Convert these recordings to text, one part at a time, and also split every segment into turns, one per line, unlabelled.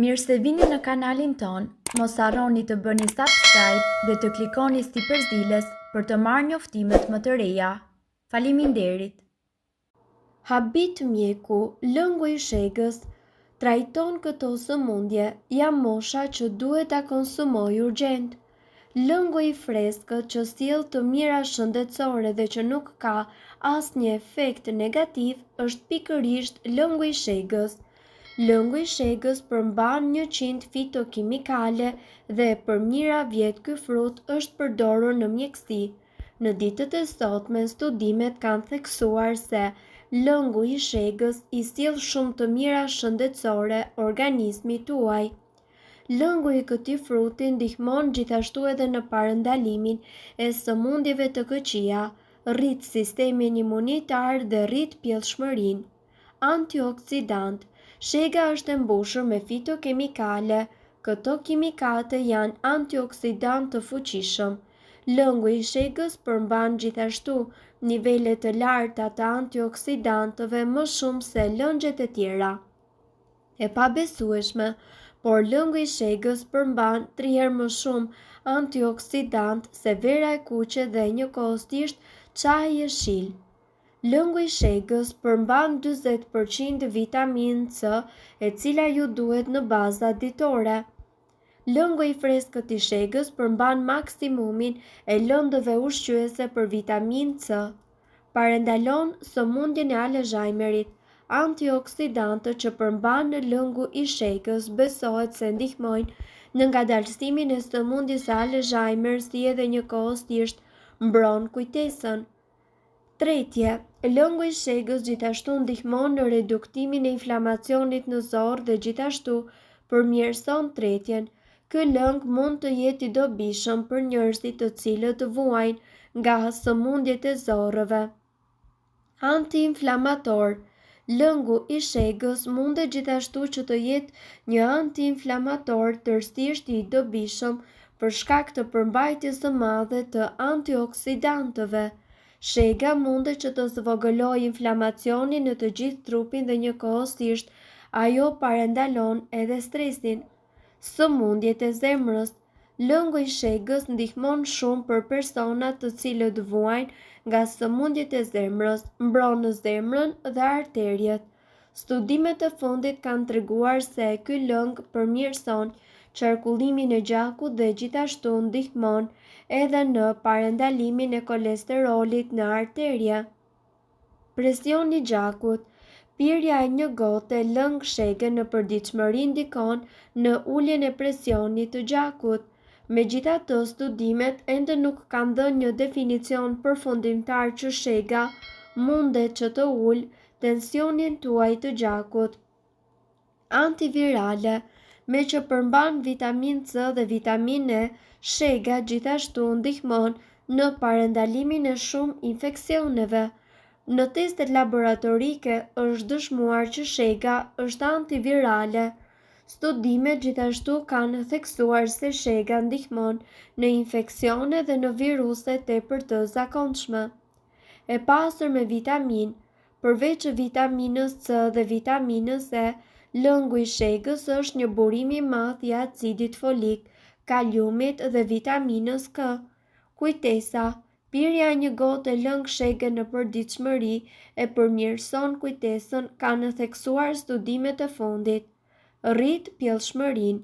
Mirë se vini në kanalin ton, mos harroni të bëni subscribe dhe të klikoni si përzieles për të marrë njoftimet më të reja. Faleminderit. Habit mjeku, lëngu i shegës, trajton këto sëmundje, jam mosha që duhet ta konsumoj urgjent. Lëngu i freskët që sjell të mira shëndetësore dhe që nuk ka asnjë efekt negativ është pikërisht lëngu i shegës. Lëngu i shegës përmban 100 fitokimikale dhe për mijëra vjet ky frut është përdorur në mjeksi. Në ditët e sotme studimet kanë theksuar se lëngu i shegës i sjell shumë të mira shëndetësore organizmit tuaj. Lëngu i këtij fruti ndihmon gjithashtu edhe në parandalimin e sëmundjeve të këqija, rrit sistemin imunitar dhe rrit pjellshmërinë. Antioksidant. Shega është e mbushur me fitokimikale. Këto kimikate janë antioksidant të fuqishëm. Lëngu i shegës përmban gjithashtu nivele të larta të antioksidantëve më shumë se lëngjet e tjera. E pabesueshme, por lëngu i shegës përmban 3 herë më shumë antioksidant se vera e kuqe dhe njëkohësisht çaji i jeshil. Lëngu i shegës përmban 40% vitaminë C, e cila ju duhet në baza ditore. Lëngu i freskët i shegës përmban maksimumin e lëndëve ushqyese për vitaminë C. Parandalon sëmundjen e Alzheimerit. Antioksidantët që përmban në lëngu i shegës besohet se ndihmojnë në ngadalësimin e sëmundjes së Alzheimer, si edhe njëkohësisht mbron kujtesën. Tretje, lëngu i shegës gjithashtu ndihmon në reduktimin e inflamacionit në zorë dhe gjithashtu përmirëson tretjen. Ky lëng mund të jetë i dobishëm për njerëzit të cilët vuajnë nga sëmundjet e zorrëve. Antiinflamator. Lëngu i shegës mundet gjithashtu që të jetë një antiinflamator tërësisht i dobishëm për shkak të përmbajtjes së madhe të antioksidantëve. Shega mundet që të zvogëlojë inflamacionin në të gjithë trupin dhe njëkohësisht ajo parandalon edhe stresin. Sëmundjet e zemrës. Lëngu i shegës ndihmon shumë për personat të cilët vuajnë nga sëmundjet e zemrës, mbron në zemrën dhe arteriet. Studimet e fundit kanë treguar se ky lëng përmirëson qarkullimin e gjakut dhe gjithashtu ndihmon edhe në parandalimin e kolesterolit në arteria. Presioni i gjakut. Pirja e një gote lëng shege në përditshmëri ndikon në uljen e presionit të gjakut. Megjithatë, studimet ende nuk kanë dhënë një definicion përfundimtar që shega mundet që të ulë tensionin tuaj të gjakut. Antivirale. Me që përmban vitaminë C dhe vitaminë E, shega gjithashtu ndihmon në parandalimin e shumë infeksioneve. Në testet laboratorike është dëshmuar që shega është antivirale. Studimet gjithashtu kanë theksuar se shega ndihmon në infeksione dhe në viruse tepër të zakonshme. E pasur me vitaminë. Përveç vitaminës C dhe vitaminës E, lëngu i shegës është një burim i madh i acidit folik, kaliumit dhe vitaminës K. Kujtesa. Pirja e një gote lëng shege në përditshmëri e përmirëson kujtesën, kanë theksuar studimet e fundit. Rrit pjellshmërinë.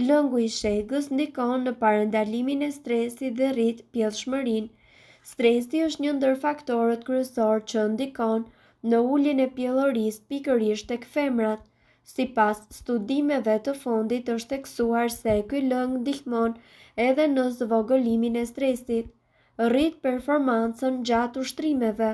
Lëngu i shegës ndikon në parandalimin e stresit dhe rrit pjellshmërinë. Stresi është një ndër faktorët kryesor që ndikon në uljen e pjellorisë pikërisht tek femrat. Sipas studimeve të fundit është theksuar se ky lëng ndihmon edhe në zvogëlimin e stresit, rrit performancën gjatë ushtrimeve.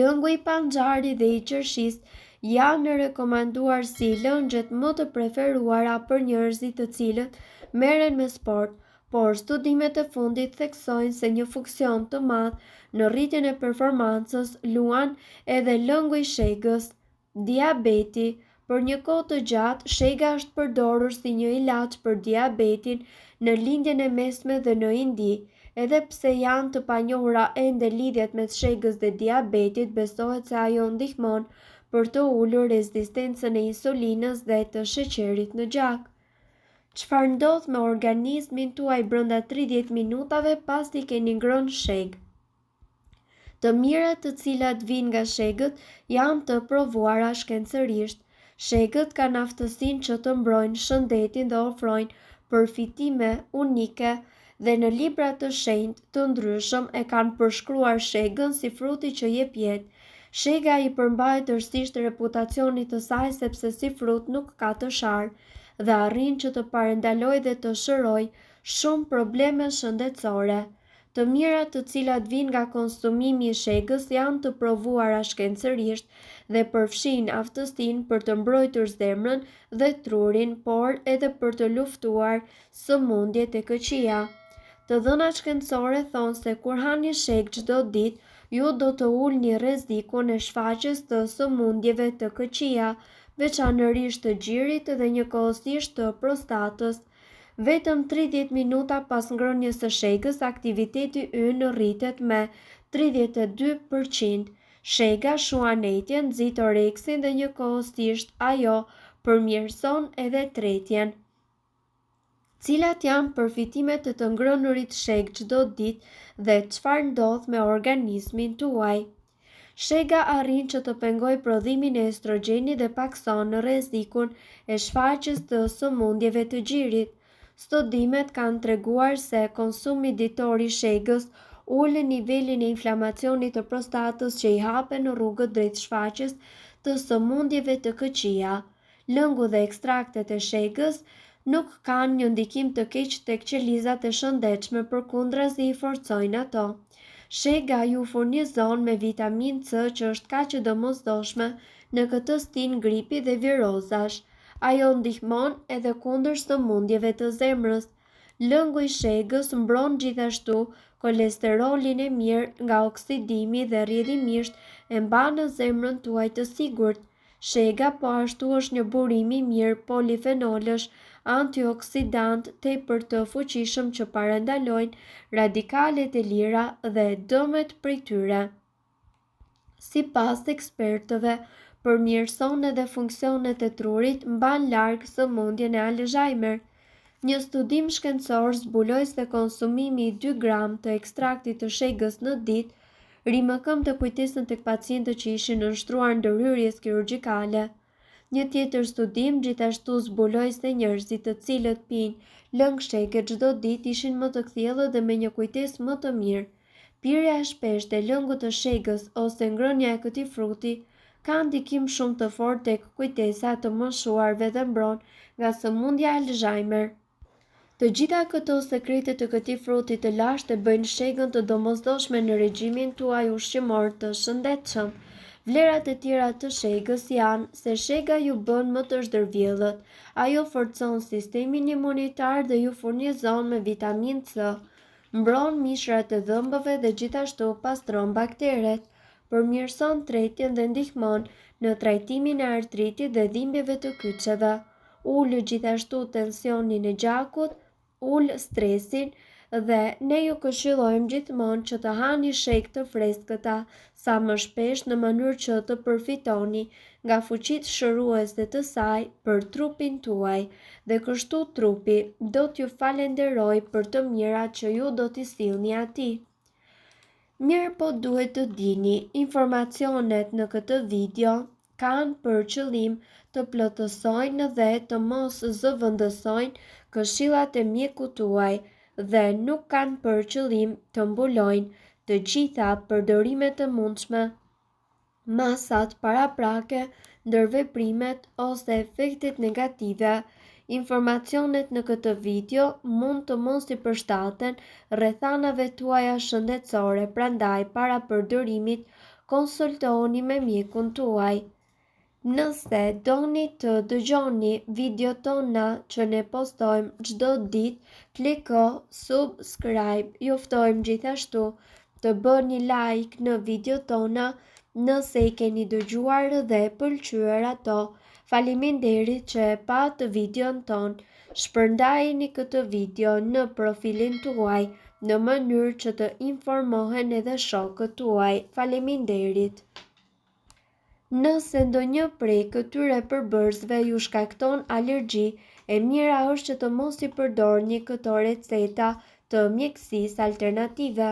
Lëngu i panxarit dhe i qershisë janë rekomanduar si lëngjet më të preferuara për njerëzit të cilët merren me sport, por studimet e fundit theksojnë se një funksion të madh në rritjen e performancës luan edhe lëngu i shegës. Diabeti. Për një kohë të gjatë, shega është përdorur si një ilaç për diabetin në lindjen e mesme dhe në Indi. Edhe pse janë të panjohura ende lidhjet mes shegës dhe diabetit, besohet se ajo ndihmon
për të ulur rezistencën e insulinës dhe të sheqerit në gjak. Çfarë ndodh me organizmin tuaj brenda 30 minutave pasi keni ngrënë sheg? Të mirat të cilat vijnë nga shegët janë të provuara shkencërisht. Shegët kanë aftësinë që të mbrojnë shëndetin dhe ofrojnë përfitime unike dhe në libra të shenjtë të ndryshëm e kanë përshkruar shegën si fruti që jep jetë. Shega i përmbahet tërësisht reputacionit të saj sepse si frut nuk ka të sharë dhe arrin që të parendalojë dhe të shërojë shumë probleme shëndetësore. Të mirat të cilat vijnë nga konsumimi i shegës janë të provuara shkencërisht dhe përfshijnë aftësinë për të mbrojtur zemrën dhe trurin, por edhe për të luftuar sëmundjet e këqija. Të dhënat shkencore thonë se kur hani sheg çdo ditë, ju do të ulni rrezikun e shfaqjes të sëmundjeve të këqija, veçanërisht të gjirit dhe njëkohësisht të prostatës. Vetëm 30 minuta pas ngrënies së shegës, aktiviteti ynë rritet me 32%. Shega shuan etjen, nxit oreksin dhe njëkohësisht ajo përmirëson edhe tretjen. Cilat janë përfitimet e të ngrënurit sheg çdo ditë dhe çfarë ndodh me organizmin tuaj? Shega arrin që të pengojë prodhimin e estrogjenit dhe pakson rrezikun e shfaqjes të sëmundjeve të gjirit. Studimet kanë treguar se konsumi ditor i shegës ul nivelin e inflamacionit të prostatës që i hapen rrugët drejt shfaqjes të sëmundjeve të këqija. Lëngu dhe ekstraktet e shegës nuk kanë një ndikim të keq tek qelizat e shëndetshme, përkundrazi i forcojnë ato. Shega ju furnizon me vitaminë C që është kaq e domosdoshme në këtë stin gripi dhe virozash. Ajo ndihmon edhe kundër sëmundjeve të zemrës. Lëngu i shegës mbron gjithashtu kolesterolin e mirë nga oksidimi dhe rrjedhimisht e mban zemrën tuaj të sigurt. Shega po ashtu është një burim i mirë polifenolësh, antioksidant tepër të fuqishëm që parandalojnë radikalet e lira dhe dëmet prej tyre. Sipas ekspertëve, përmirëson edhe funksionet e trurit, mban larg sëmundjen e Alzheimer. Një studim shkencor zbuloi se konsumimi i 2 gram të ekstraktit të shegës në ditë rimëkëm të kujtesën tek pacientët që ishin nënshtruar ndërhyrjes kirurgjikale. Një tjetër studim gjithashtu zbuloi se njerëzit të cilët pinë lëng shege çdo ditë ishin më të kthjellët dhe me një kujtesë më të mirë. Pirja e shpeshtë e lëngut të shegës ose ngrënia e këtij fruti ka ndikim shumë të fortë tek kujtesa e të moshuarve dhe mbron nga sëmundja e Alzheimer. Të gjitha këto sekrete të këtij fruti të lashtë e bëjnë shegën të domosdoshme në regjimin tuaj ushqimor të shëndetshëm. Vlerat e tjera të shegës janë se shega ju bën më të zhdërvjellët, ajo forcon sistemin imunitar dhe ju furnizon me vitaminë C, mbron mishrat e dhëmbëve dhe gjithashtu pastron bakteret, përmirëson tretjen dhe ndihmon në trajtimin e artritit dhe dhimbjeve të kyçeve, ul gjithashtu tensionin e gjakut, ul stresin dhe ne ju këshillojmë gjithmonë që të hani sheg të freskëta sa më shpesh në mënyrë që të përfitoni nga fuqitë shëruese të saj për trupin tuaj dhe kështu trupi do t'ju falenderojë për të mirat që ju do t'i sillni atij. Mirë po duhet të dini, informacionet në këtë video kanë për qëllim të plotësojnë dhe të mos zëvendësojnë këshillat e mjekut tuaj dhe nuk kanë për qëllim të mbulojnë të gjitha përdorimet e mundshme, masat paraprake, ndërveprimet ose efektet negative. Informacionet në këtë video mund të mos i përshtaten rrethanave tuaja shëndetësore, prandaj para përdorimit konsultohuni me mjekun tuaj. Nëse doni të dëgjoni videot tona që ne postojmë çdo ditë, kliko subscribe. Ju ftojmë gjithashtu të bëni like në videot tona nëse i keni dëgjuar dhe pëlqyer ato. Faleminderit që e pat videon ton. Shpërndajeni këtë video në profilin tuaj në mënyrë që të informohen edhe shokët tuaj. Faleminderit. Nëse ndonjë prej këtyre përbërësve ju shkakton alergji, e mira është që të mos i përdorni këto receta të mjekësisë alternative.